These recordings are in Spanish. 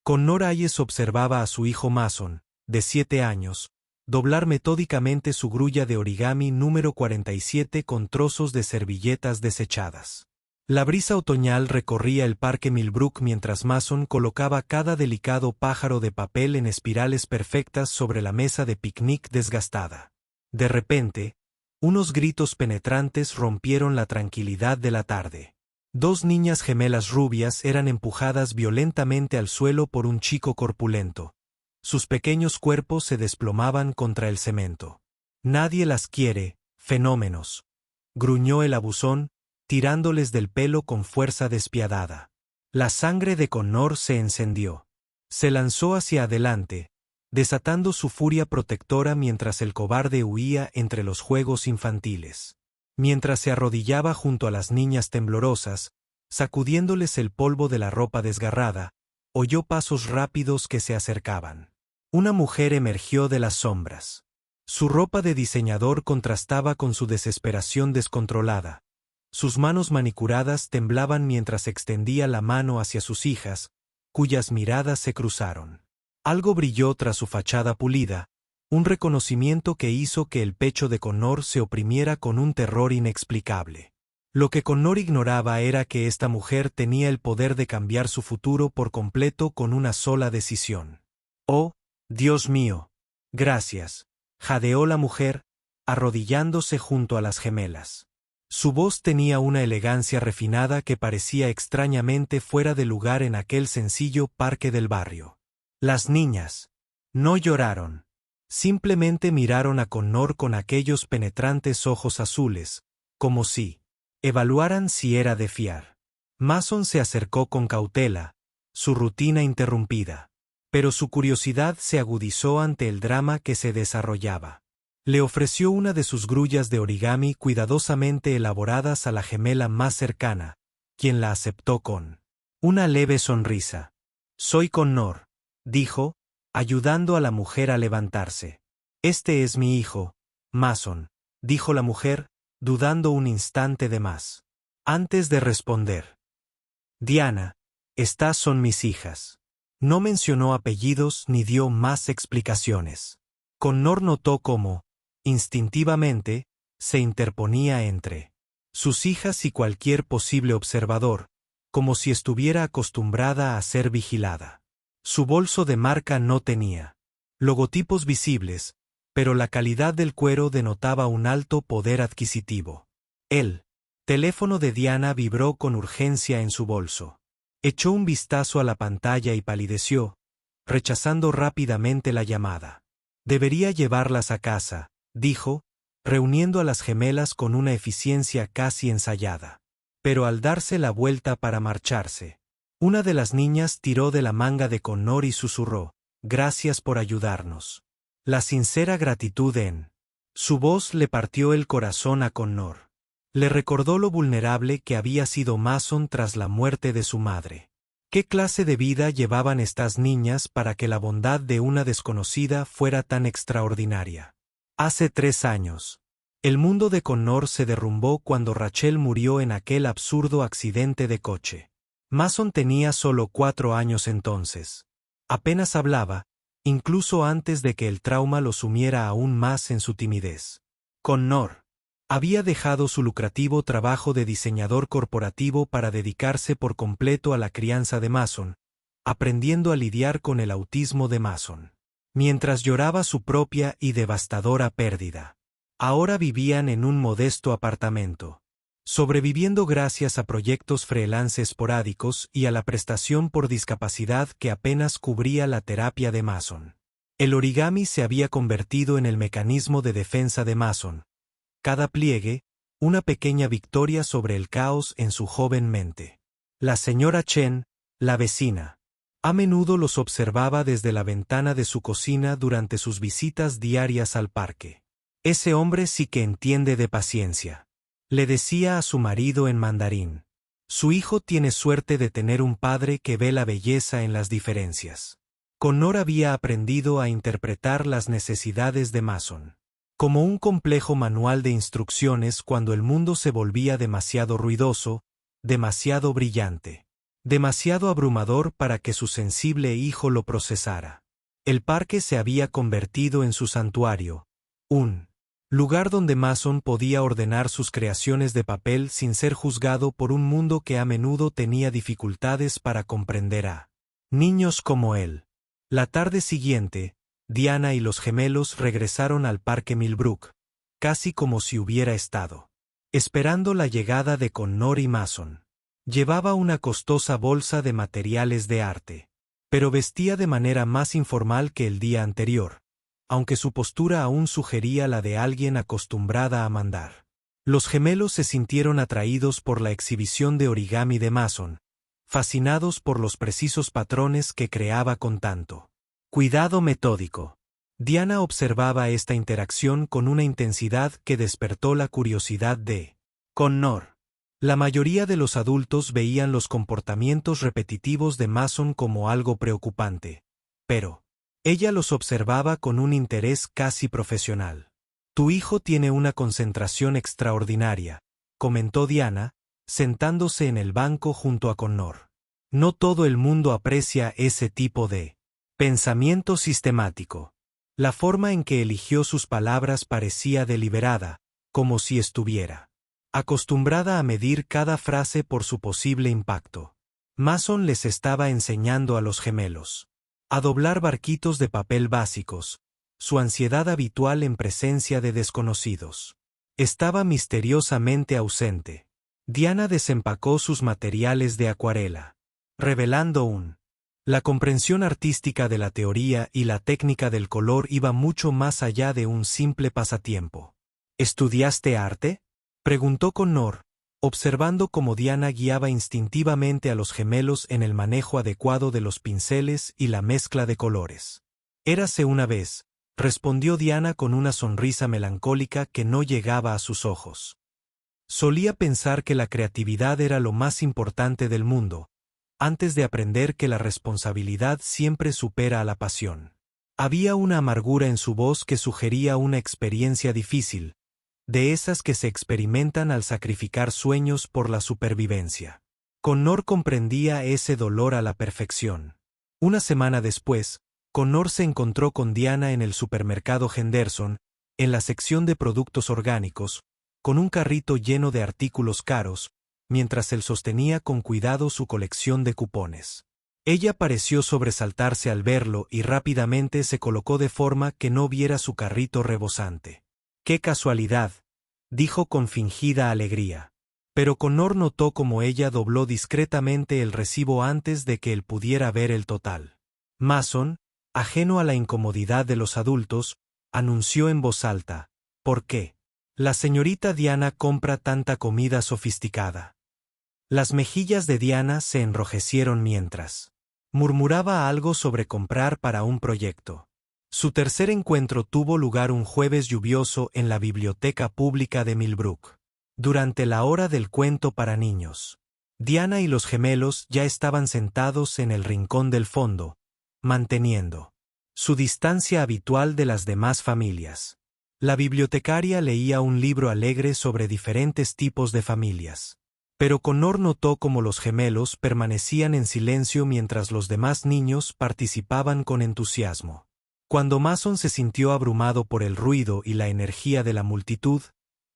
Connor Hayes observaba a su hijo Mason, de 7 años, doblar metódicamente su grulla de origami número 47 con trozos de servilletas desechadas. La brisa otoñal recorría el parque Millbrook mientras Mason colocaba cada delicado pájaro de papel en espirales perfectas sobre la mesa de picnic desgastada. De repente, unos gritos penetrantes rompieron la tranquilidad de la tarde. 2 niñas gemelas rubias eran empujadas violentamente al suelo por un chico corpulento. Sus pequeños cuerpos se desplomaban contra el cemento. «Nadie las quiere, fenómenos», gruñó el abusón, tirándoles del pelo con fuerza despiadada. La sangre de Connor se encendió. Se lanzó hacia adelante, desatando su furia protectora mientras el cobarde huía entre los juegos infantiles. Mientras se arrodillaba junto a las niñas temblorosas, sacudiéndoles el polvo de la ropa desgarrada, oyó pasos rápidos que se acercaban. Una mujer emergió de las sombras. Su ropa de diseñador contrastaba con su desesperación descontrolada. Sus manos manicuradas temblaban mientras extendía la mano hacia sus hijas, cuyas miradas se cruzaron. Algo brilló tras su fachada pulida, un reconocimiento que hizo que el pecho de Connor se oprimiera con un terror inexplicable. Lo que Connor ignoraba era que esta mujer tenía el poder de cambiar su futuro por completo con una sola decisión. «Oh, Dios mío, gracias», jadeó la mujer, arrodillándose junto a las gemelas. Su voz tenía una elegancia refinada que parecía extrañamente fuera de lugar en aquel sencillo parque del barrio. Las niñas no lloraron. Simplemente miraron a Connor con aquellos penetrantes ojos azules, como si evaluaran si era de fiar. Mason se acercó con cautela, su rutina interrumpida. Pero su curiosidad se agudizó ante el drama que se desarrollaba. Le ofreció una de sus grullas de origami cuidadosamente elaboradas a la gemela más cercana, quien la aceptó con una leve sonrisa. «Soy Connor», dijo, ayudando a la mujer a levantarse. «Este es mi hijo, Mason», dijo la mujer, dudando un instante de más. Antes de responder. «Diana, estas son mis hijas». No mencionó apellidos ni dio más explicaciones. Connor notó cómo, instintivamente, se interponía entre sus hijas y cualquier posible observador, como si estuviera acostumbrada a ser vigilada. Su bolso de marca no tenía logotipos visibles, pero la calidad del cuero denotaba un alto poder adquisitivo. El teléfono de Diana vibró con urgencia en su bolso. Echó un vistazo a la pantalla y palideció, rechazando rápidamente la llamada. «Debería llevarlas a casa», dijo, reuniendo a las gemelas con una eficiencia casi ensayada. Pero al darse la vuelta para marcharse, una de las niñas tiró de la manga de Connor y susurró: «Gracias por ayudarnos». La sincera gratitud en su voz le partió el corazón a Connor. Le recordó lo vulnerable que había sido Mason tras la muerte de su madre. ¿Qué clase de vida llevaban estas niñas para que la bondad de una desconocida fuera tan extraordinaria? Hace 3 años. El mundo de Connor se derrumbó cuando Rachel murió en aquel absurdo accidente de coche. Mason tenía solo 4 años entonces. Apenas hablaba, incluso antes de que el trauma lo sumiera aún más en su timidez. Connor había dejado su lucrativo trabajo de diseñador corporativo para dedicarse por completo a la crianza de Mason, aprendiendo a lidiar con el autismo de Mason. Mientras lloraba su propia y devastadora pérdida. Ahora vivían en un modesto apartamento, sobreviviendo gracias a proyectos freelance esporádicos y a la prestación por discapacidad que apenas cubría la terapia de Mason. El origami se había convertido en el mecanismo de defensa de Mason. Cada pliegue, una pequeña victoria sobre el caos en su joven mente. La señora Chen, la vecina, a menudo los observaba desde la ventana de su cocina durante sus visitas diarias al parque. «Ese hombre sí que entiende de paciencia», le decía a su marido en mandarín. «Su hijo tiene suerte de tener un padre que ve la belleza en las diferencias». Connor había aprendido a interpretar las necesidades de Mason como un complejo manual de instrucciones cuando el mundo se volvía demasiado ruidoso, demasiado brillante. demasiado abrumador para que su sensible hijo lo procesara. El parque se había convertido en su santuario, un lugar donde Mason podía ordenar sus creaciones de papel sin ser juzgado por un mundo que a menudo tenía dificultades para comprender a niños como él. La tarde siguiente, Diana y los gemelos regresaron al Parque Millbrook, casi como si hubiera estado esperando la llegada de Connor y Mason. Llevaba una costosa bolsa de materiales de arte, pero vestía de manera más informal que el día anterior, aunque su postura aún sugería la de alguien acostumbrada a mandar. Los gemelos se sintieron atraídos por la exhibición de origami de Mason, fascinados por los precisos patrones que creaba con tanto cuidado metódico. Diana observaba esta interacción con una intensidad que despertó la curiosidad de Connor. La mayoría de los adultos veían los comportamientos repetitivos de Mason como algo preocupante, pero ella los observaba con un interés casi profesional. Tu hijo tiene una concentración extraordinaria, comentó Diana, sentándose en el banco junto a Connor. No todo el mundo aprecia ese tipo de pensamiento sistemático. La forma en que eligió sus palabras parecía deliberada, como si estuviera acostumbrada a medir cada frase por su posible impacto. Mason les estaba enseñando a los gemelos a doblar barquitos de papel básicos, su ansiedad habitual en presencia de desconocidos. Estaba misteriosamente ausente. Diana desempacó sus materiales de acuarela, revelando la comprensión artística de la teoría y la técnica del color iba mucho más allá de un simple pasatiempo. ¿Estudiaste arte?, preguntó Connor, observando cómo Diana guiaba instintivamente a los gemelos en el manejo adecuado de los pinceles y la mezcla de colores. Érase una vez, respondió Diana con una sonrisa melancólica que no llegaba a sus ojos. Solía pensar que la creatividad era lo más importante del mundo, antes de aprender que la responsabilidad siempre supera a la pasión. Había una amargura en su voz que sugería una experiencia difícil, de esas que se experimentan al sacrificar sueños por la supervivencia. Connor comprendía ese dolor a la perfección. Una semana después, Connor se encontró con Diana en el supermercado Henderson, en la sección de productos orgánicos, con un carrito lleno de artículos caros, mientras él sostenía con cuidado su colección de cupones. Ella pareció sobresaltarse al verlo y rápidamente se colocó de forma que no viera su carrito rebosante. ¡Qué casualidad!, dijo con fingida alegría. Pero Connor notó cómo ella dobló discretamente el recibo antes de que él pudiera ver el total. Mason, ajeno a la incomodidad de los adultos, anunció en voz alta: ¿por qué la señorita Diana compra tanta comida sofisticada? Las mejillas de Diana se enrojecieron mientras murmuraba algo sobre comprar para un proyecto. Su tercer encuentro tuvo lugar un jueves lluvioso en la biblioteca pública de Millbrook. Durante la hora del cuento para niños, Diana y los gemelos ya estaban sentados en el rincón del fondo, manteniendo su distancia habitual de las demás familias. La bibliotecaria leía un libro alegre sobre diferentes tipos de familias. Pero Connor notó cómo los gemelos permanecían en silencio mientras los demás niños participaban con entusiasmo. Cuando Mason se sintió abrumado por el ruido y la energía de la multitud,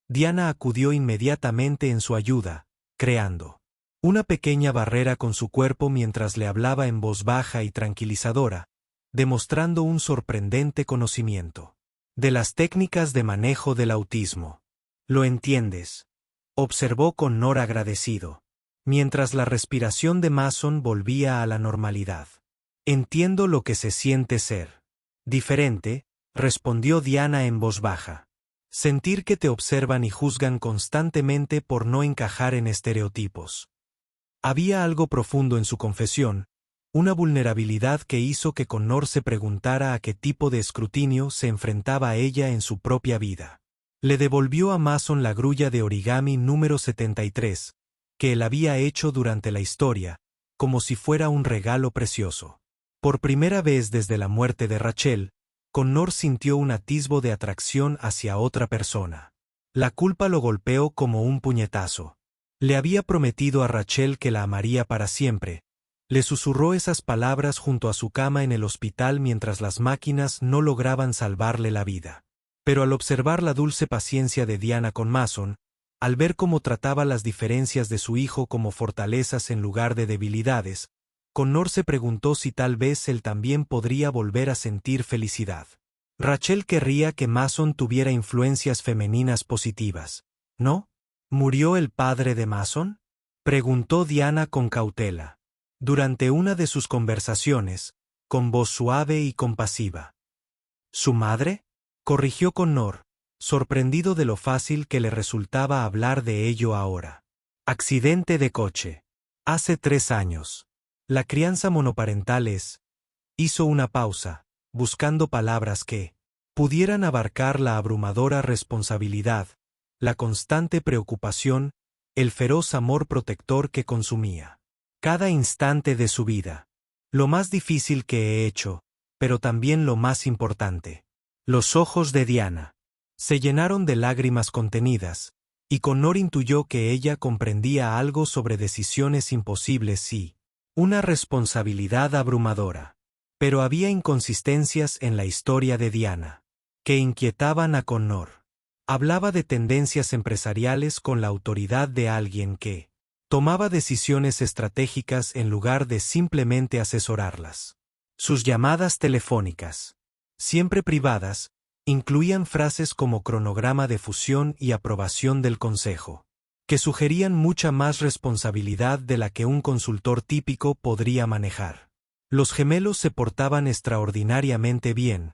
Diana acudió inmediatamente en su ayuda, creando una pequeña barrera con su cuerpo mientras le hablaba en voz baja y tranquilizadora, demostrando un sorprendente conocimiento de las técnicas de manejo del autismo. ¿Lo entiendes?, observó Connor agradecido, mientras la respiración de Mason volvía a la normalidad. Entiendo lo que se siente ser diferente, respondió Diana en voz baja. Sentir que te observan y juzgan constantemente por no encajar en estereotipos. Había algo profundo en su confesión, una vulnerabilidad que hizo que Connor se preguntara a qué tipo de escrutinio se enfrentaba ella en su propia vida. Le devolvió a Mason la grulla de origami número 73, que él había hecho durante la historia, como si fuera un regalo precioso. Por primera vez desde la muerte de Rachel, Connor sintió un atisbo de atracción hacia otra persona. La culpa lo golpeó como un puñetazo. Le había prometido a Rachel que la amaría para siempre, Le susurró esas palabras junto a su cama en el hospital mientras las máquinas no lograban salvarle la vida. Pero al observar la dulce paciencia de Diana con Mason, al ver cómo trataba las diferencias de su hijo como fortalezas en lugar de debilidades, Connor se preguntó si tal vez él también podría volver a sentir felicidad. Rachel querría que Mason tuviera influencias femeninas positivas, ¿no? ¿Murió el padre de Mason?, preguntó Diana con cautela. Durante una de sus conversaciones, con voz suave y compasiva. ¿Su madre?, corrigió Connor, sorprendido de lo fácil que le resultaba hablar de ello ahora. Accidente de coche. Hace 3 años. La crianza monoparental es. Hizo una pausa, buscando palabras que pudieran abarcar la abrumadora responsabilidad, la constante preocupación, el feroz amor protector que consumía cada instante de su vida. Lo más difícil que he hecho, pero también lo más importante. Los ojos de Diana se llenaron de lágrimas contenidas, y Connor intuyó que ella comprendía algo sobre decisiones imposibles y una responsabilidad abrumadora. Pero había inconsistencias en la historia de Diana que inquietaban a Connor. Hablaba de tendencias empresariales con la autoridad de alguien que tomaba decisiones estratégicas en lugar de simplemente asesorarlas. Sus llamadas telefónicas, siempre privadas, incluían frases como cronograma de fusión y aprobación del consejo, que sugerían mucha más responsabilidad de la que un consultor típico podría manejar. Los gemelos se portaban extraordinariamente bien,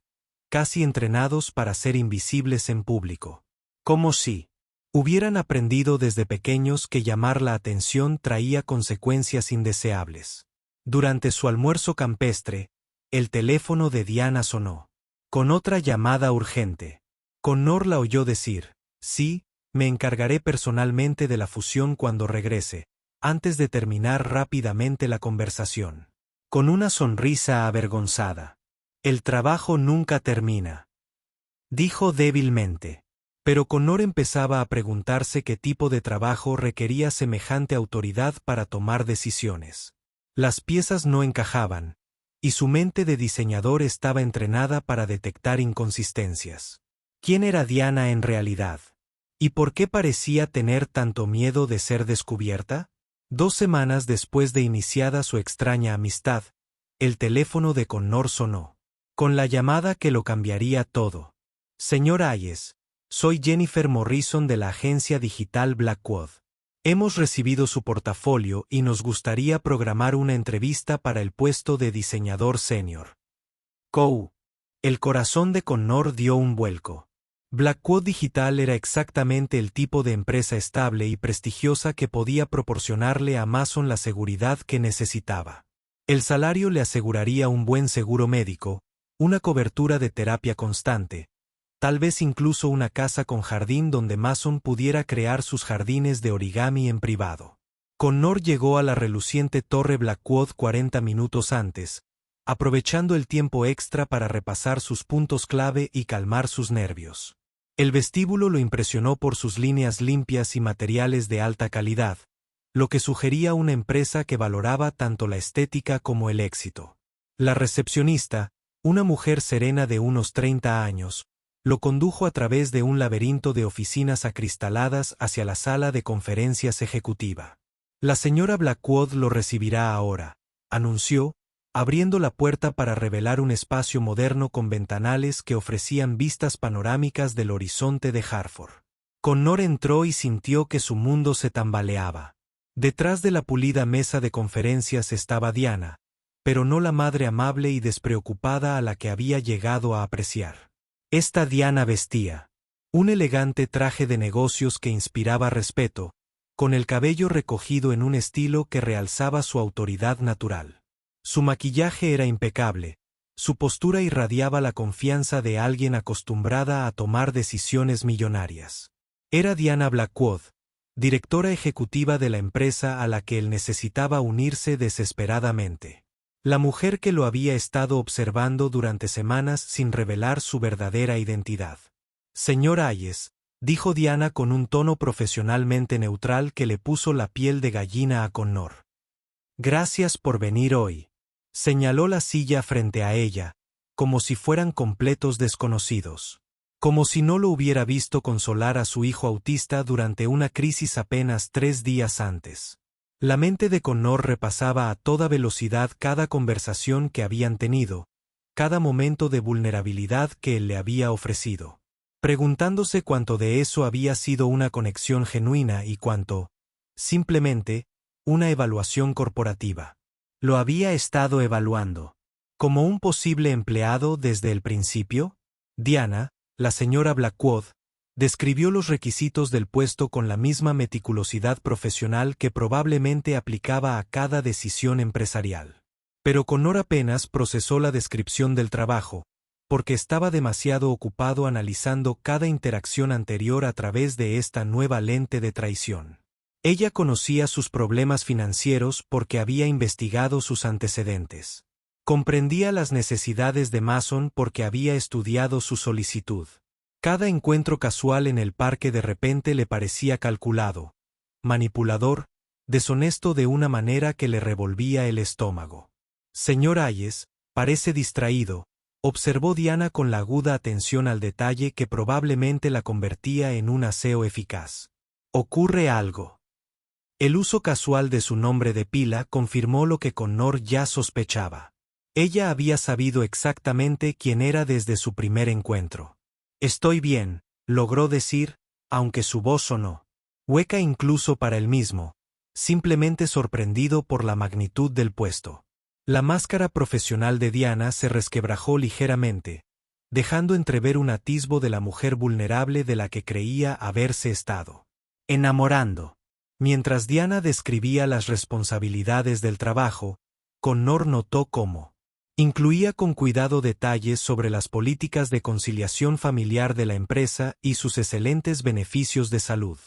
casi entrenados para ser invisibles en público. Como si hubieran aprendido desde pequeños que llamar la atención traía consecuencias indeseables. Durante su almuerzo campestre, el teléfono de Diana sonó. Con otra llamada urgente. Connor la oyó decir, sí, me encargaré personalmente de la fusión cuando regrese, antes de terminar rápidamente la conversación. Con una sonrisa avergonzada. El trabajo nunca termina, dijo débilmente. Pero Connor empezaba a preguntarse qué tipo de trabajo requería semejante autoridad para tomar decisiones. Las piezas no encajaban, y su mente de diseñador estaba entrenada para detectar inconsistencias. ¿Quién era Diana en realidad? ¿Y por qué parecía tener tanto miedo de ser descubierta? 2 semanas después de iniciada su extraña amistad, el teléfono de Connor sonó, con la llamada que lo cambiaría todo. Señor Hayes, soy Jennifer Morrison de la agencia digital Blackwood. Hemos recibido su portafolio y nos gustaría programar una entrevista para el puesto de diseñador senior. El corazón de Connor dio un vuelco. Blackwood Digital era exactamente el tipo de empresa estable y prestigiosa que podía proporcionarle a Mason la seguridad que necesitaba. El salario le aseguraría un buen seguro médico, una cobertura de terapia constante, tal vez incluso una casa con jardín donde Mason pudiera crear sus jardines de origami en privado. Connor llegó a la reluciente torre Blackwood 40 minutos antes, aprovechando el tiempo extra para repasar sus puntos clave y calmar sus nervios. El vestíbulo lo impresionó por sus líneas limpias y materiales de alta calidad, lo que sugería una empresa que valoraba tanto la estética como el éxito. La recepcionista, una mujer serena de unos 30 años, lo condujo a través de un laberinto de oficinas acristaladas hacia la sala de conferencias ejecutiva. La señora Blackwood lo recibirá ahora, anunció, abriendo la puerta para revelar un espacio moderno con ventanales que ofrecían vistas panorámicas del horizonte de Hartford. Connor entró y sintió que su mundo se tambaleaba. Detrás de la pulida mesa de conferencias estaba Diana, pero no la madre amable y despreocupada a la que había llegado a apreciar. Esta Diana vestía un elegante traje de negocios que inspiraba respeto, con el cabello recogido en un estilo que realzaba su autoridad natural. Su maquillaje era impecable, su postura irradiaba la confianza de alguien acostumbrada a tomar decisiones millonarias. Era Diana Blackwood, directora ejecutiva de la empresa a la que él necesitaba unirse desesperadamente. La mujer que lo había estado observando durante semanas sin revelar su verdadera identidad. Señor Hayes, dijo Diana con un tono profesionalmente neutral que le puso la piel de gallina a Connor. Gracias por venir hoy. Señaló la silla frente a ella, como si fueran completos desconocidos. Como si no lo hubiera visto consolar a su hijo autista durante una crisis apenas 3 días antes. La mente de Connor repasaba a toda velocidad cada conversación que habían tenido, cada momento de vulnerabilidad que él le había ofrecido, preguntándose cuánto de eso había sido una conexión genuina y cuánto, simplemente, una evaluación corporativa. ¿Lo había estado evaluando como un posible empleado desde el principio? Diana, la señora Blackwood, describió los requisitos del puesto con la misma meticulosidad profesional que probablemente aplicaba a cada decisión empresarial. Pero Connor apenas procesó la descripción del trabajo, porque estaba demasiado ocupado analizando cada interacción anterior a través de esta nueva lente de traición. Ella conocía sus problemas financieros porque había investigado sus antecedentes. Comprendía las necesidades de Mason porque había estudiado su solicitud. Cada encuentro casual en el parque de repente le parecía calculado, manipulador, deshonesto de una manera que le revolvía el estómago. Señor Hayes, parece distraído, observó Diana con la aguda atención al detalle que probablemente la convertía en un aseo eficaz. ¿Ocurre algo? El uso casual de su nombre de pila confirmó lo que Connor ya sospechaba. Ella había sabido exactamente quién era desde su primer encuentro. Estoy bien, logró decir, aunque su voz sonó hueca incluso para él mismo, simplemente sorprendido por la magnitud del puesto. La máscara profesional de Diana se resquebrajó ligeramente, dejando entrever un atisbo de la mujer vulnerable de la que creía haberse estado enamorando. Mientras Diana describía las responsabilidades del trabajo, Connor notó cómo incluía con cuidado detalles sobre las políticas de conciliación familiar de la empresa y sus excelentes beneficios de salud.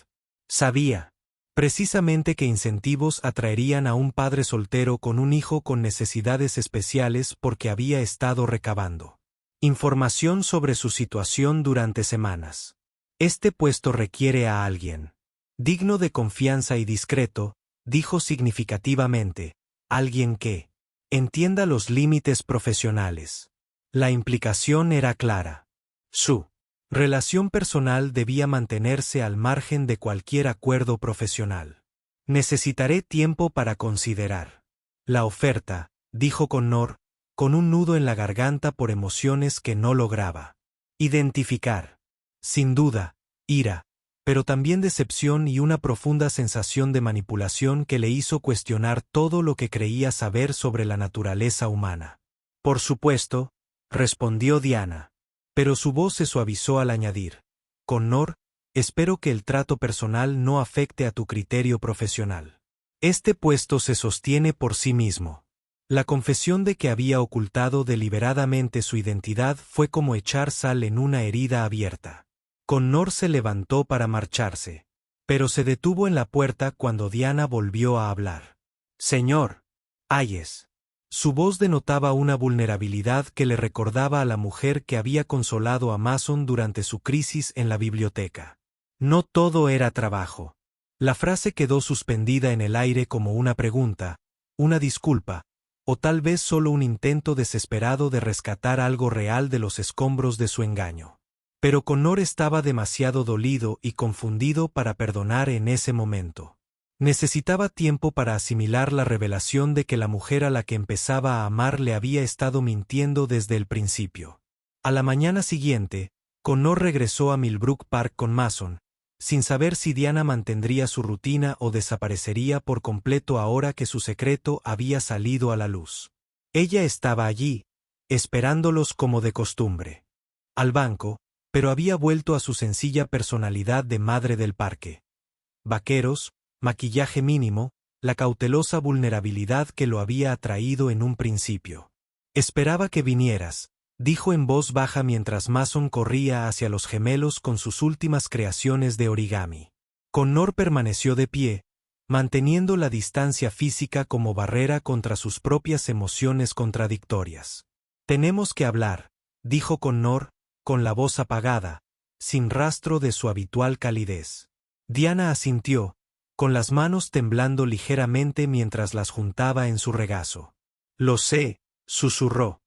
Sabía, precisamente, que incentivos atraerían a un padre soltero con un hijo con necesidades especiales porque había estado recabando información sobre su situación durante semanas. Este puesto requiere a alguien digno de confianza y discreto, dijo significativamente, alguien que entienda los límites profesionales. La implicación era clara. Su relación personal debía mantenerse al margen de cualquier acuerdo profesional. Necesitaré tiempo para considerar la oferta, dijo Connor, con un nudo en la garganta por emociones que no lograba identificar. Sin duda, ira, pero también decepción y una profunda sensación de manipulación que le hizo cuestionar todo lo que creía saber sobre la naturaleza humana. Por supuesto, respondió Diana, pero su voz se suavizó al añadir, Connor, espero que el trato personal no afecte a tu criterio profesional. Este puesto se sostiene por sí mismo. La confesión de que había ocultado deliberadamente su identidad fue como echar sal en una herida abierta. Connor se levantó para marcharse, pero se detuvo en la puerta cuando Diana volvió a hablar. Señor Hayes. Su voz denotaba una vulnerabilidad que le recordaba a la mujer que había consolado a Mason durante su crisis en la biblioteca. No todo era trabajo. La frase quedó suspendida en el aire como una pregunta, una disculpa, o tal vez solo un intento desesperado de rescatar algo real de los escombros de su engaño. Pero Connor estaba demasiado dolido y confundido para perdonar en ese momento. Necesitaba tiempo para asimilar la revelación de que la mujer a la que empezaba a amar le había estado mintiendo desde el principio. A la mañana siguiente, Connor regresó a Millbrook Park con Mason, sin saber si Diana mantendría su rutina o desaparecería por completo ahora que su secreto había salido a la luz. Ella estaba allí, esperándolos como de costumbre. Al banco, pero había vuelto a su sencilla personalidad de madre del parque. Vaqueros, maquillaje mínimo, la cautelosa vulnerabilidad que lo había atraído en un principio. Esperaba que vinieras, dijo en voz baja mientras Mason corría hacia los gemelos con sus últimas creaciones de origami. Connor permaneció de pie, manteniendo la distancia física como barrera contra sus propias emociones contradictorias. Tenemos que hablar, dijo Connor, con la voz apagada, sin rastro de su habitual calidez. Diana asintió, con las manos temblando ligeramente mientras las juntaba en su regazo. Lo sé, susurró.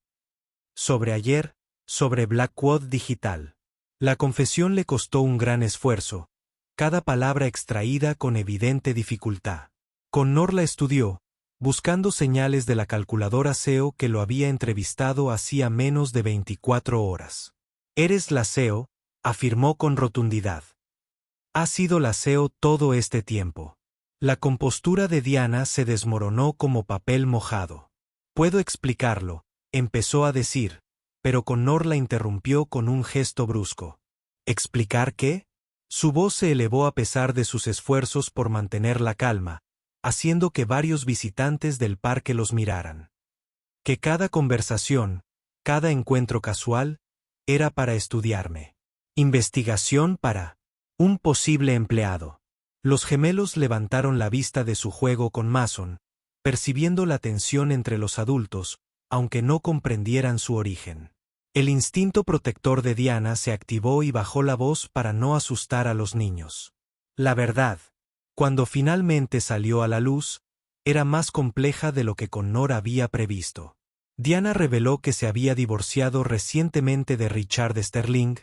Sobre ayer, sobre Blackwood Digital. La confesión le costó un gran esfuerzo, cada palabra extraída con evidente dificultad. Connor la estudió, buscando señales de la calculadora SEO que lo había entrevistado hacía menos de 24 horas. «Eres la SEO», afirmó con rotundidad. «Ha sido la SEO todo este tiempo». La compostura de Diana se desmoronó como papel mojado. «Puedo explicarlo», empezó a decir, pero Connor la interrumpió con un gesto brusco. «¿Explicar qué?». Su voz se elevó a pesar de sus esfuerzos por mantener la calma, haciendo que varios visitantes del parque los miraran. Que cada conversación, cada encuentro casual, era para estudiarme. Investigación para un posible empleado. Los gemelos levantaron la vista de su juego con Mason, percibiendo la tensión entre los adultos, aunque no comprendieran su origen. El instinto protector de Diana se activó y bajó la voz para no asustar a los niños. La verdad, cuando finalmente salió a la luz, era más compleja de lo que Connor había previsto. Diana reveló que se había divorciado recientemente de Richard Sterling,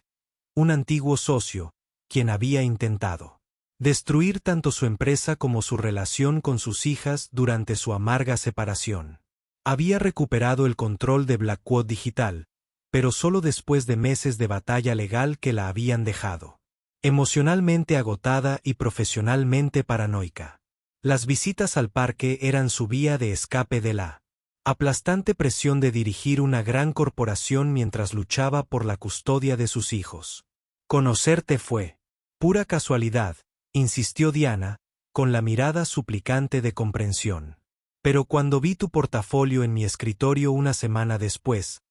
un antiguo socio, quien había intentado destruir tanto su empresa como su relación con sus hijas durante su amarga separación. Había recuperado el control de Blackwood Digital, pero solo después de meses de batalla legal que la habían dejado emocionalmente agotada y profesionalmente paranoica. Las visitas al parque eran su vía de escape de la aplastante presión de dirigir una gran corporación mientras luchaba por la custodia de sus hijos. «Conocerte fue pura casualidad», insistió Diana, con la mirada suplicante de comprensión. «Pero cuando vi tu portafolio en mi escritorio una semana después,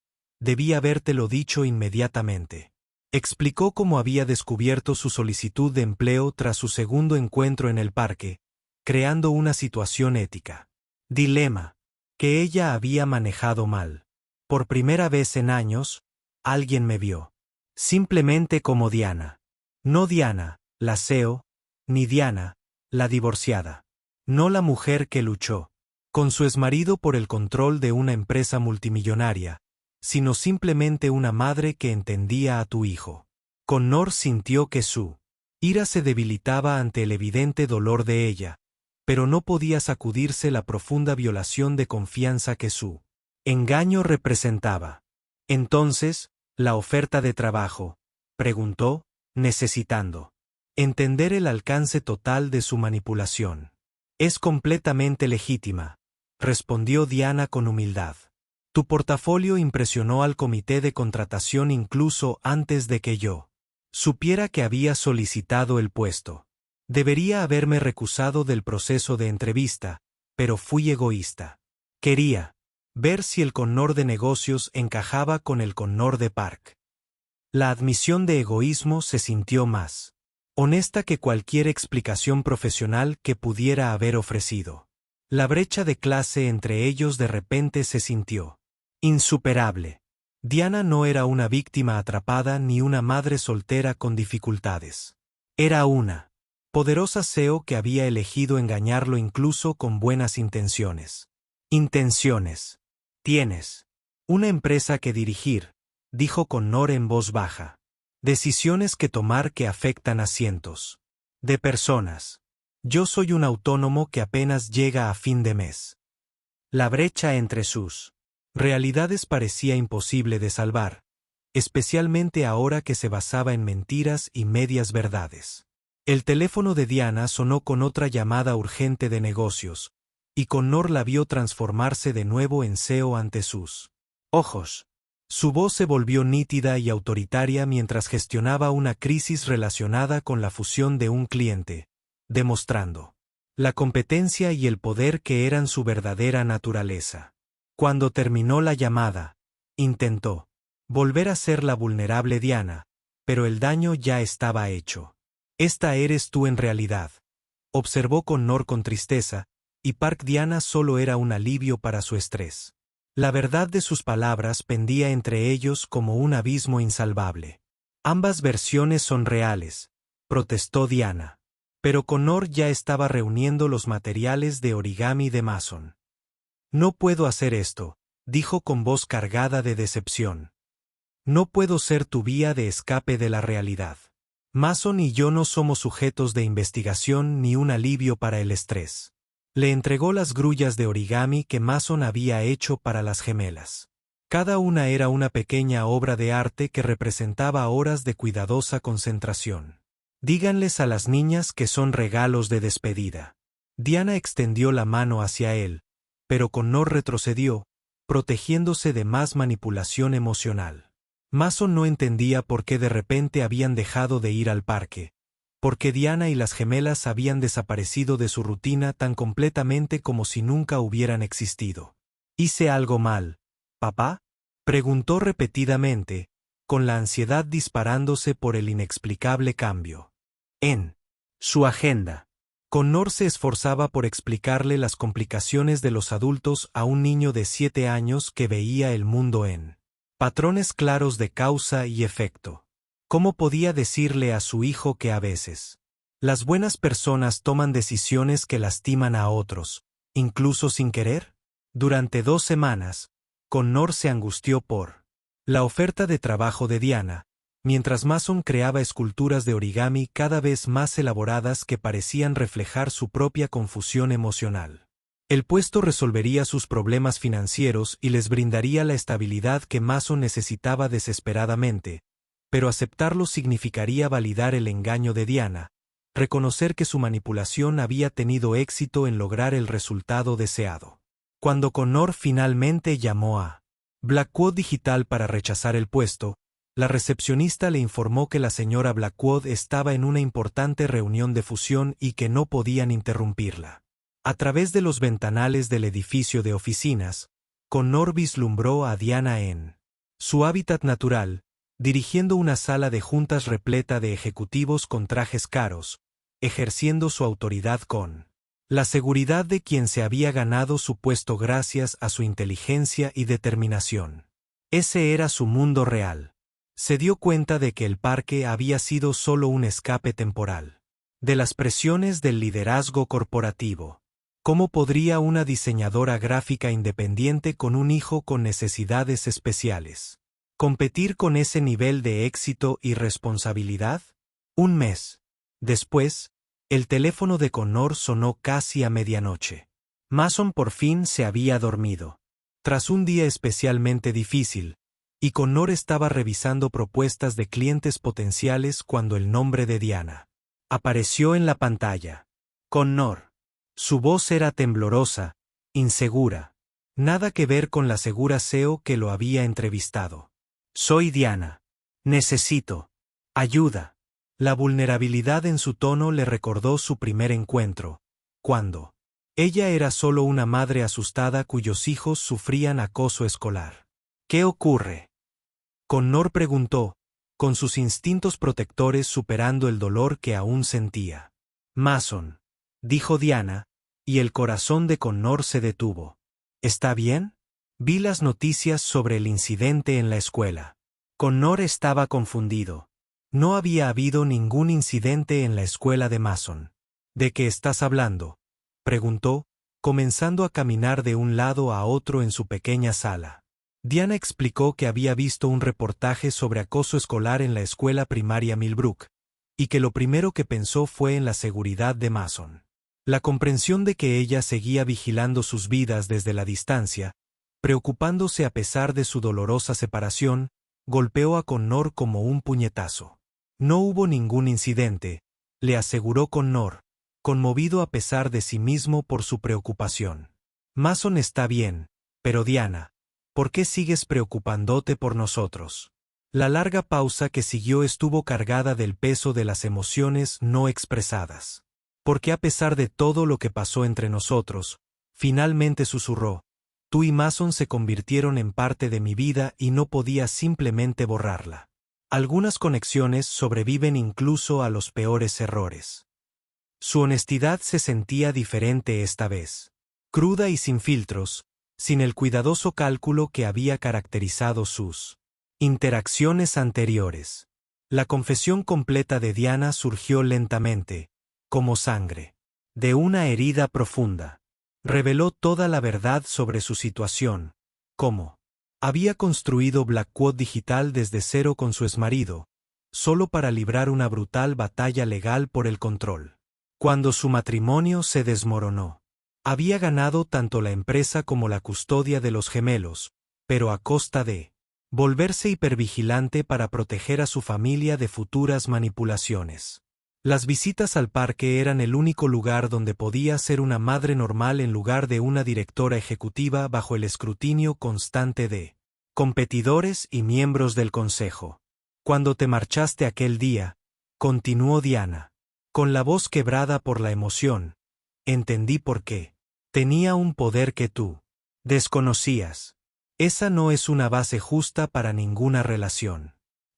debí habértelo dicho inmediatamente». Explicó cómo había descubierto su solicitud de empleo tras su segundo encuentro en el parque, creando una situación ética. Dilema que ella había manejado mal. Por primera vez en años, alguien me vio. Simplemente como Diana. No Diana, la SEO, ni Diana, la divorciada. No la mujer que luchó con su exmarido por el control de una empresa multimillonaria, sino simplemente una madre que entendía a tu hijo. Connor sintió que su ira se debilitaba ante el evidente dolor de ella, pero no podía sacudirse la profunda violación de confianza que su engaño representaba. «Entonces, la oferta de trabajo», preguntó, necesitando entender el alcance total de su manipulación. «Es completamente legítima», respondió Diana con humildad. «Tu portafolio impresionó al comité de contratación incluso antes de que yo supiera que había solicitado el puesto. Debería haberme recusado del proceso de entrevista, pero fui egoísta. Quería ver si el Connor de negocios encajaba con el Connor de Park». La admisión de egoísmo se sintió más honesta que cualquier explicación profesional que pudiera haber ofrecido. La brecha de clase entre ellos de repente se sintió insuperable. Diana no era una víctima atrapada ni una madre soltera con dificultades. Era una poderosa SEO que había elegido engañarlo incluso con buenas intenciones. «Intenciones. Tienes una empresa que dirigir», dijo Connor en voz baja. «Decisiones que tomar que afectan a cientos de personas. Yo soy un autónomo que apenas llega a fin de mes». La brecha entre sus realidades parecía imposible de salvar, especialmente ahora que se basaba en mentiras y medias verdades. El teléfono de Diana sonó con otra llamada urgente de negocios, y Connor la vio transformarse de nuevo en SEO ante sus ojos. Su voz se volvió nítida y autoritaria mientras gestionaba una crisis relacionada con la fusión de un cliente, demostrando la competencia y el poder que eran su verdadera naturaleza. Cuando terminó la llamada, intentó volver a ser la vulnerable Diana, pero el daño ya estaba hecho. «Esta eres tú en realidad», observó Connor con tristeza, y Park Diana solo era un alivio para su estrés. La verdad de sus palabras pendía entre ellos como un abismo insalvable. «Ambas versiones son reales», protestó Diana. Pero Connor ya estaba reuniendo los materiales de origami de Mason. No puedo hacer esto, dijo con voz cargada de decepción. No puedo ser tu vía de escape de la realidad. Mason y yo no somos sujetos de investigación ni un alivio para el estrés. Le entregó las grullas de origami que Mason había hecho para las gemelas. Cada una era una pequeña obra de arte que representaba horas de cuidadosa concentración. Díganles a las niñas que son regalos de despedida. Diana extendió la mano hacia él, pero Connor retrocedió, protegiéndose de más manipulación emocional. Mason no entendía por qué de repente habían dejado de ir al parque, por qué Diana y las gemelas habían desaparecido de su rutina tan completamente como si nunca hubieran existido. ¿Hice algo mal, papá?, preguntó repetidamente, con la ansiedad disparándose por el inexplicable cambio. En su agenda, Connor se esforzaba por explicarle las complicaciones de los adultos a un niño de 7 años que veía el mundo en patrones claros de causa y efecto. ¿Cómo podía decirle a su hijo que a veces las buenas personas toman decisiones que lastiman a otros, incluso sin querer? Durante 2 semanas, Connor se angustió por la oferta de trabajo de Diana, mientras Mason creaba esculturas de origami cada vez más elaboradas que parecían reflejar su propia confusión emocional. El puesto resolvería sus problemas financieros y les brindaría la estabilidad que Mason necesitaba desesperadamente, pero aceptarlo significaría validar el engaño de Diana, reconocer que su manipulación había tenido éxito en lograr el resultado deseado. Cuando Connor finalmente llamó a Blackwood Digital para rechazar el puesto, la recepcionista le informó que la señora Blackwood estaba en una importante reunión de fusión y que no podían interrumpirla. A través de los ventanales del edificio de oficinas, Connor vislumbró a Diana en su hábitat natural, dirigiendo una sala de juntas repleta de ejecutivos con trajes caros, ejerciendo su autoridad con la seguridad de quien se había ganado su puesto gracias a su inteligencia y determinación. Ese era su mundo real. Se dio cuenta de que el parque había sido solo un escape temporal de las presiones del liderazgo corporativo. ¿Cómo podría una diseñadora gráfica independiente con un hijo con necesidades especiales competir con ese nivel de éxito y responsabilidad? Un mes después, el teléfono de Connor sonó casi a medianoche. Mason por fin se había dormido. Tras un día especialmente difícil, y Connor estaba revisando propuestas de clientes potenciales cuando el nombre de Diana apareció en la pantalla. Connor. Su voz era temblorosa, insegura. Nada que ver con la segura CEO que lo había entrevistado. Soy Diana. Necesito ayuda. La vulnerabilidad en su tono le recordó su primer encuentro, cuando ella era solo una madre asustada cuyos hijos sufrían acoso escolar. ¿Qué ocurre?, Connor preguntó, con sus instintos protectores superando el dolor que aún sentía. Mason, dijo Diana, y el corazón de Connor se detuvo. ¿Está bien? Vi las noticias sobre el incidente en la escuela. Connor estaba confundido. No había habido ningún incidente en la escuela de Mason. ¿De qué estás hablando?, preguntó, comenzando a caminar de un lado a otro en su pequeña sala. Diana explicó que había visto un reportaje sobre acoso escolar en la escuela primaria Millbrook, y que lo primero que pensó fue en la seguridad de Mason. La comprensión de que ella seguía vigilando sus vidas desde la distancia, preocupándose a pesar de su dolorosa separación, golpeó a Connor como un puñetazo. No hubo ningún incidente, le aseguró Connor, conmovido a pesar de sí mismo por su preocupación. Mason está bien, pero Diana, ¿por qué sigues preocupándote por nosotros? La larga pausa que siguió estuvo cargada del peso de las emociones no expresadas. Porque a pesar de todo lo que pasó entre nosotros, finalmente susurró, tú y Mason se convirtieron en parte de mi vida y no podía simplemente borrarla. Algunas conexiones sobreviven incluso a los peores errores. Su honestidad se sentía diferente esta vez. Cruda y sin filtros, sin el cuidadoso cálculo que había caracterizado sus interacciones anteriores. La confesión completa de Diana surgió lentamente, como sangre, de una herida profunda. Reveló toda la verdad sobre su situación, cómo había construido Blackwood Digital desde cero con su exmarido, solo para librar una brutal batalla legal por el control. Cuando su matrimonio se desmoronó, había ganado tanto la empresa como la custodia de los gemelos, pero a costa de volverse hipervigilante para proteger a su familia de futuras manipulaciones. Las visitas al parque eran el único lugar donde podía ser una madre normal en lugar de una directora ejecutiva bajo el escrutinio constante de competidores y miembros del consejo. Cuando te marchaste aquel día, continuó Diana, con la voz quebrada por la emoción, entendí por qué. Tenía un poder que tú desconocías. Esa no es una base justa para ninguna relación.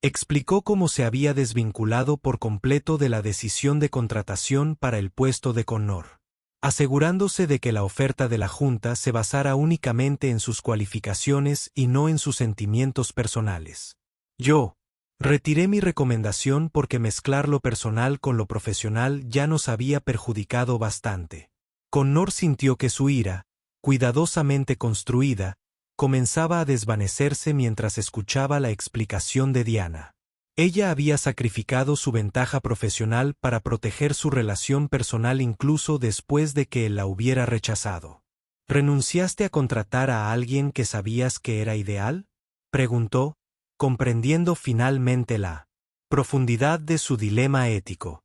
Explicó cómo se había desvinculado por completo de la decisión de contratación para el puesto de Connor, asegurándose de que la oferta de la Junta se basara únicamente en sus cualificaciones y no en sus sentimientos personales. Yo retiré mi recomendación porque mezclar lo personal con lo profesional ya nos había perjudicado bastante. Connor sintió que su ira, cuidadosamente construida, comenzaba a desvanecerse mientras escuchaba la explicación de Diana. Ella había sacrificado su ventaja profesional para proteger su relación personal incluso después de que él la hubiera rechazado. ¿Renunciaste a contratar a alguien que sabías que era ideal?, preguntó, comprendiendo finalmente la profundidad de su dilema ético.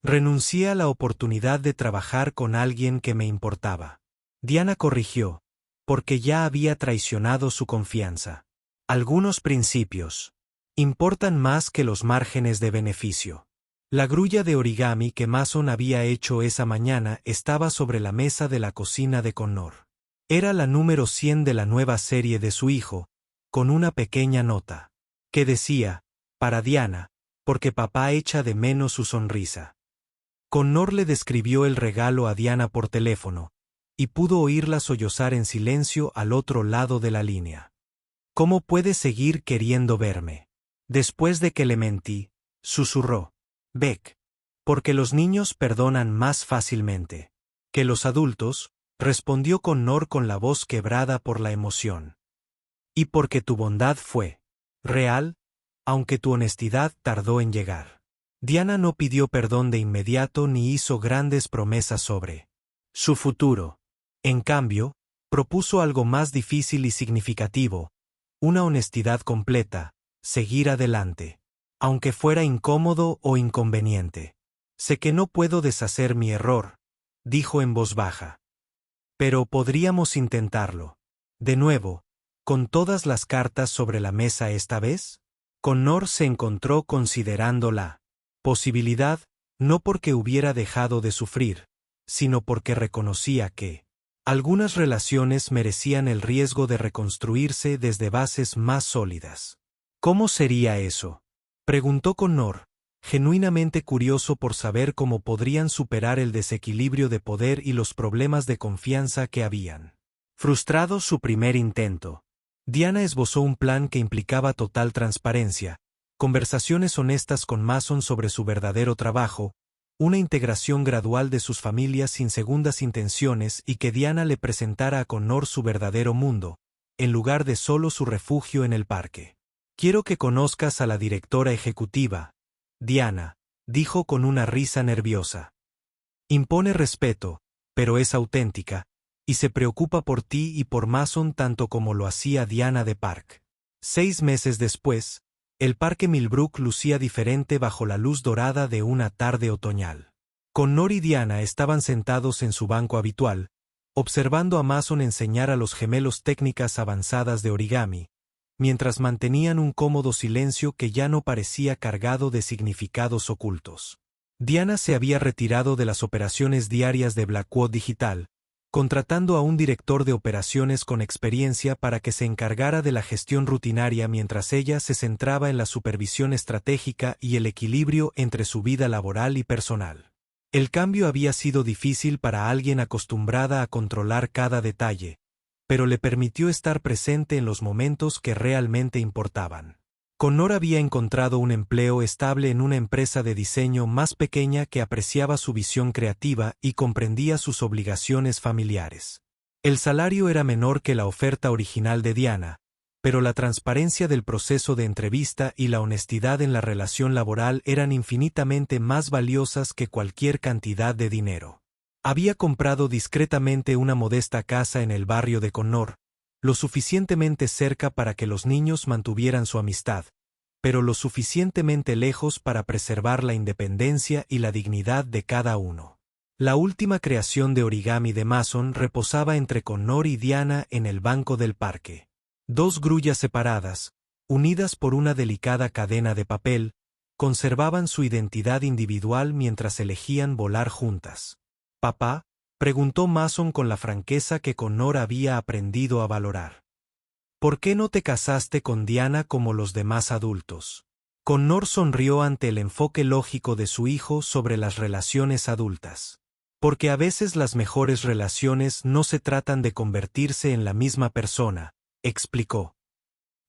Renuncié a la oportunidad de trabajar con alguien que me importaba. Diana corrigió, porque ya había traicionado su confianza. Algunos principios importan más que los márgenes de beneficio. La grulla de origami que Mason había hecho esa mañana estaba sobre la mesa de la cocina de Connor. Era la número 100 de la nueva serie de su hijo, con una pequeña nota, que decía, para Diana, porque papá echa de menos su sonrisa. Connor le describió el regalo a Diana por teléfono, y pudo oírla sollozar en silencio al otro lado de la línea. ¿Cómo puede seguir queriendo verme? Después de que le mentí, susurró. Beck. Porque los niños perdonan más fácilmente que los adultos, respondió Connor con la voz quebrada por la emoción. Y porque tu bondad fue real, aunque tu honestidad tardó en llegar. Diana no pidió perdón de inmediato ni hizo grandes promesas sobre su futuro. En cambio, propuso algo más difícil y significativo, una honestidad completa, seguir adelante, aunque fuera incómodo o inconveniente. Sé que no puedo deshacer mi error, dijo en voz baja. Pero podríamos intentarlo. De nuevo, ¿con todas las cartas sobre la mesa esta vez? Connor se encontró considerando la posibilidad, no porque hubiera dejado de sufrir, sino porque reconocía que algunas relaciones merecían el riesgo de reconstruirse desde bases más sólidas. ¿Cómo sería eso?, preguntó Connor, genuinamente curioso por saber cómo podrían superar el desequilibrio de poder y los problemas de confianza que habían frustrado su primer intento. Diana esbozó un plan que implicaba total transparencia, conversaciones honestas con Mason sobre su verdadero trabajo, una integración gradual de sus familias sin segundas intenciones y que Diana le presentara a Connor su verdadero mundo, en lugar de solo su refugio en el parque. Quiero que conozcas a la directora ejecutiva, Diana, dijo con una risa nerviosa. Impone respeto, pero es auténtica, y se preocupa por ti y por Mason tanto como lo hacía Diana de Park. 6 meses después, el parque Millbrook lucía diferente bajo la luz dorada de una tarde otoñal. Connor y Diana estaban sentados en su banco habitual, observando a Mason enseñar a los gemelos técnicas avanzadas de origami, mientras mantenían un cómodo silencio que ya no parecía cargado de significados ocultos. Diana se había retirado de las operaciones diarias de Blackwood Digital, contratando a un director de operaciones con experiencia para que se encargara de la gestión rutinaria mientras ella se centraba en la supervisión estratégica y el equilibrio entre su vida laboral y personal. El cambio había sido difícil para alguien acostumbrada a controlar cada detalle, pero le permitió estar presente en los momentos que realmente importaban. Connor había encontrado un empleo estable en una empresa de diseño más pequeña que apreciaba su visión creativa y comprendía sus obligaciones familiares. El salario era menor que la oferta original de Diana, pero la transparencia del proceso de entrevista y la honestidad en la relación laboral eran infinitamente más valiosas que cualquier cantidad de dinero. Había comprado discretamente una modesta casa en el barrio de Connor, lo suficientemente cerca para que los niños mantuvieran su amistad, pero lo suficientemente lejos para preservar la independencia y la dignidad de cada uno. La última creación de origami de Mason reposaba entre Connor y Diana en el banco del parque. Dos grullas separadas, unidas por una delicada cadena de papel, conservaban su identidad individual mientras elegían volar juntas. «¿Papá?», preguntó Mason con la franqueza que Connor había aprendido a valorar. «¿Por qué no te casaste con Diana como los demás adultos?». Connor sonrió ante el enfoque lógico de su hijo sobre las relaciones adultas. «Porque a veces las mejores relaciones no se tratan de convertirse en la misma persona», explicó.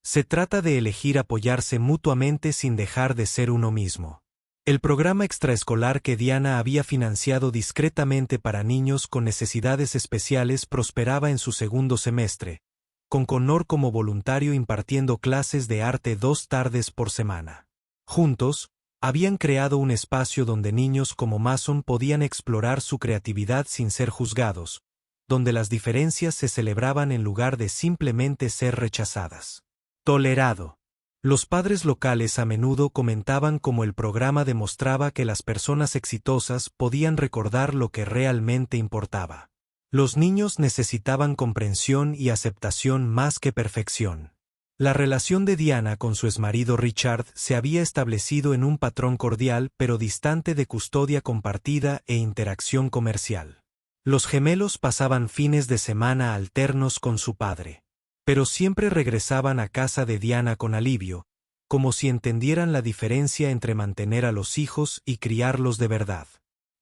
«Se trata de elegir apoyarse mutuamente sin dejar de ser uno mismo». El programa extraescolar que Diana había financiado discretamente para niños con necesidades especiales prosperaba en su segundo semestre, con Connor como voluntario impartiendo clases de arte 2 tardes por semana. Juntos, habían creado un espacio donde niños como Mason podían explorar su creatividad sin ser juzgados, donde las diferencias se celebraban en lugar de simplemente ser rechazadas. Tolerado. Los padres locales a menudo comentaban cómo el programa demostraba que las personas exitosas podían recordar lo que realmente importaba. Los niños necesitaban comprensión y aceptación más que perfección. La relación de Diana con su exmarido Richard se había establecido en un patrón cordial pero distante de custodia compartida e interacción comercial. Los gemelos pasaban fines de semana alternos con su padre, pero siempre regresaban a casa de Diana con alivio, como si entendieran la diferencia entre mantener a los hijos y criarlos de verdad.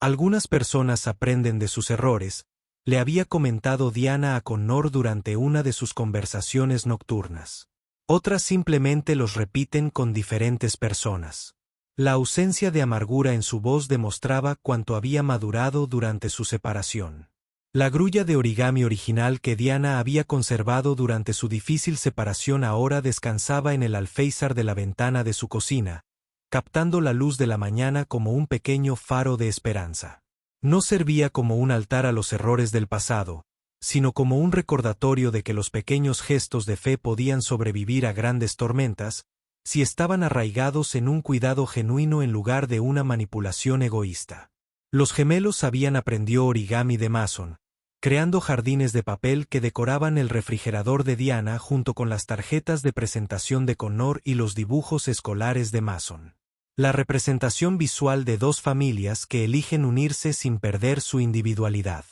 Algunas personas aprenden de sus errores, le había comentado Diana a Connor durante una de sus conversaciones nocturnas. Otras simplemente los repiten con diferentes personas. La ausencia de amargura en su voz demostraba cuánto había madurado durante su separación. La grulla de origami original que Diana había conservado durante su difícil separación ahora descansaba en el alféizar de la ventana de su cocina, captando la luz de la mañana como un pequeño faro de esperanza. No servía como un altar a los errores del pasado, sino como un recordatorio de que los pequeños gestos de fe podían sobrevivir a grandes tormentas, si estaban arraigados en un cuidado genuino en lugar de una manipulación egoísta. Los gemelos habían aprendido origami de Mason, creando jardines de papel que decoraban el refrigerador de Diana junto con las tarjetas de presentación de Connor y los dibujos escolares de Mason. La representación visual de dos familias que eligen unirse sin perder su individualidad.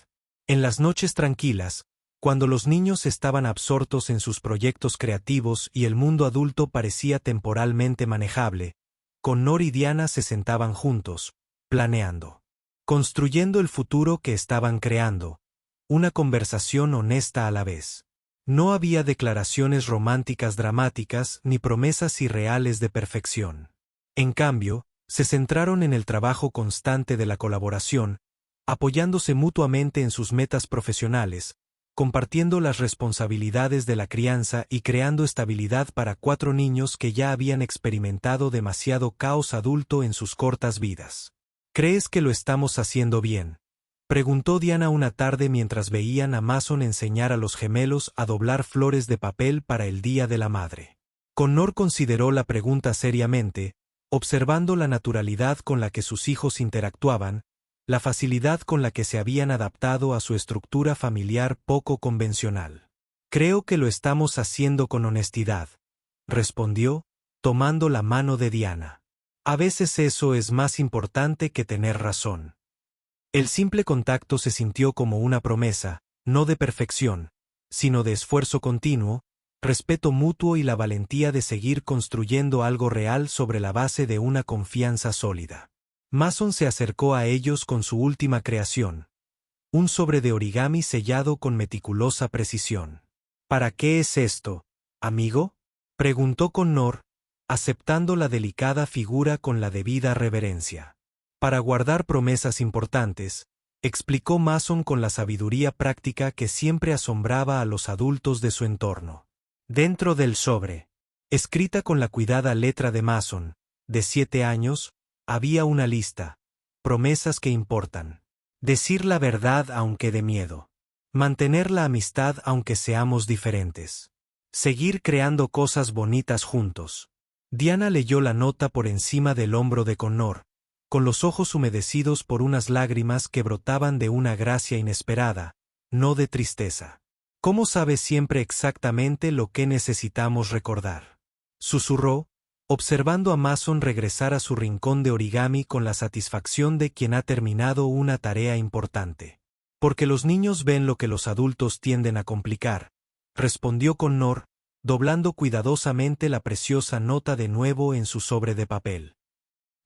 En las noches tranquilas, cuando los niños estaban absortos en sus proyectos creativos y el mundo adulto parecía temporalmente manejable, Connor y Diana se sentaban juntos, planeando, construyendo el futuro que estaban creando, una conversación honesta a la vez. No había declaraciones románticas dramáticas ni promesas irreales de perfección. En cambio, se centraron en el trabajo constante de la colaboración, apoyándose mutuamente en sus metas profesionales, compartiendo las responsabilidades de la crianza y creando estabilidad para 4 niños que ya habían experimentado demasiado caos adulto en sus cortas vidas. ¿Crees que lo estamos haciendo bien?, preguntó Diana una tarde mientras veían a Mason enseñar a los gemelos a doblar flores de papel para el Día de la Madre. Connor consideró la pregunta seriamente, observando la naturalidad con la que sus hijos interactuaban, la facilidad con la que se habían adaptado a su estructura familiar poco convencional. «Creo que lo estamos haciendo con honestidad», respondió, tomando la mano de Diana. «A veces eso es más importante que tener razón». El simple contacto se sintió como una promesa, no de perfección, sino de esfuerzo continuo, respeto mutuo y la valentía de seguir construyendo algo real sobre la base de una confianza sólida. Mason se acercó a ellos con su última creación, un sobre de origami sellado con meticulosa precisión. «¿Para qué es esto, amigo?», preguntó Connor, aceptando la delicada figura con la debida reverencia. Para guardar promesas importantes, explicó Mason con la sabiduría práctica que siempre asombraba a los adultos de su entorno. Dentro del sobre, escrita con la cuidada letra de Mason, de 7 años, había una lista: promesas que importan. Decir la verdad aunque de miedo. Mantener la amistad aunque seamos diferentes. Seguir creando cosas bonitas juntos. Diana leyó la nota por encima del hombro de Connor, con los ojos humedecidos por unas lágrimas que brotaban de una gracia inesperada, no de tristeza. ¿Cómo sabes siempre exactamente lo que necesitamos recordar?, susurró, observando a Mason regresar a su rincón de origami con la satisfacción de quien ha terminado una tarea importante. Porque los niños ven lo que los adultos tienden a complicar, respondió Connor, doblando cuidadosamente la preciosa nota de nuevo en su sobre de papel.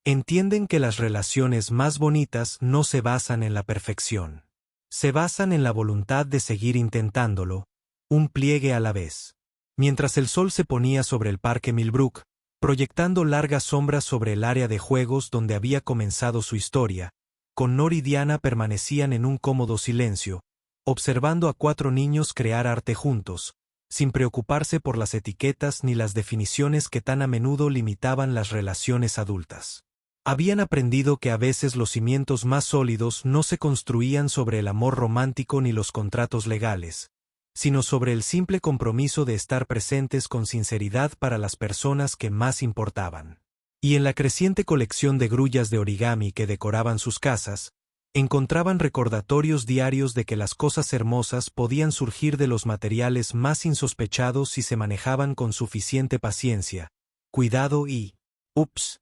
Entienden que las relaciones más bonitas no se basan en la perfección. Se basan en la voluntad de seguir intentándolo, un pliegue a la vez. Mientras el sol se ponía sobre el parque Millbrook, proyectando largas sombras sobre el área de juegos donde había comenzado su historia, Connor y Diana permanecían en un cómodo silencio, observando a 4 niños crear arte juntos, sin preocuparse por las etiquetas ni las definiciones que tan a menudo limitaban las relaciones adultas. Habían aprendido que a veces los cimientos más sólidos no se construían sobre el amor romántico ni los contratos legales, sino sobre el simple compromiso de estar presentes con sinceridad para las personas que más importaban. Y en la creciente colección de grullas de origami que decoraban sus casas, encontraban recordatorios diarios de que las cosas hermosas podían surgir de los materiales más insospechados si se manejaban con suficiente paciencia, cuidado y, ups,